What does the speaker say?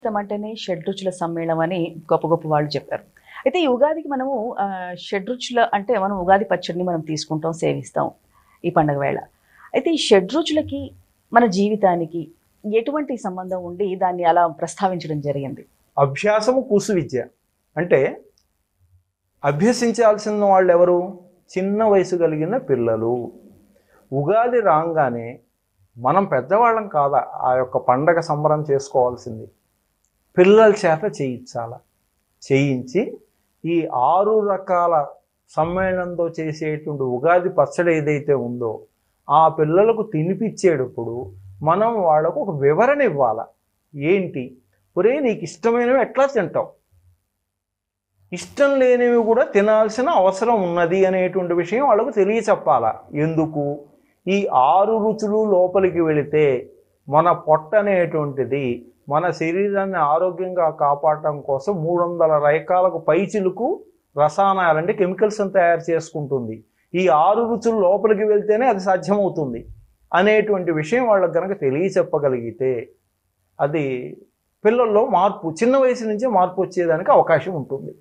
జీవితం అంటేనే షడ్రుచుల సమ్మేళనం అని గొప్ప గొప్ప వాళ్ళు చెప్పారు. అయితే ఈ ఉగాదికి మనము షడ్రుచుల అంటే మనం ఉగాది పచ్చడిని మనం తీసుకుంటాం, సేవిస్తాం ఈ పండగ వేళ. అయితే ఈ షడ్రుచులకి మన జీవితానికి ఎటువంటి సంబంధం ఉండి దాన్ని అలా ప్రస్తావించడం జరిగింది? అభ్యాసము కూసు విద్య. అంటే అభ్యసించాల్సిన వాళ్ళు ఎవరు? చిన్న వయసు కలిగిన పిల్లలు. ఉగాది రాగానే మనం పెద్దవాళ్ళం కాదా ఆ యొక్క పండగ సంబరం చేసుకోవాల్సింది? పిల్లల చేత చేయించి ఈ 6 రకాల సమ్మేళనంతో చేసేటువంటి ఉగాది పచ్చడి ఏదైతే ఉందో ఆ పిల్లలకు తినిపించేటప్పుడు మనం వాళ్ళకు ఒక వివరణ ఇవ్వాలి. ఏంటి? ఒరే, నీకు ఇష్టమైనవి ఎట్లా తింటావు, ఇష్టం లేనివి కూడా తినాల్సిన అవసరం ఉన్నది అనేటువంటి విషయం వాళ్ళకు తెలియచెప్పాలా. ఎందుకు? ఈ 6 రుచులు లోపలికి వెళితే మన పొట్ట అనేటువంటిది మన శరీరాన్ని ఆరోగ్యంగా కాపాడటం కోసం 300 రకాలకు పైచిలకు రసాయనాలు అంటే కెమికల్స్ని తయారు చేసుకుంటుంది. ఈ 6 రుచులు లోపలికి వెళ్తేనే అది సాధ్యమవుతుంది అనేటువంటి విషయం వాళ్ళకి కనుక తెలియచెప్పగలిగితే అది పిల్లల్లో మార్పు, చిన్న వయసు నుంచే మార్పు వచ్చేదానికి అవకాశం ఉంటుంది.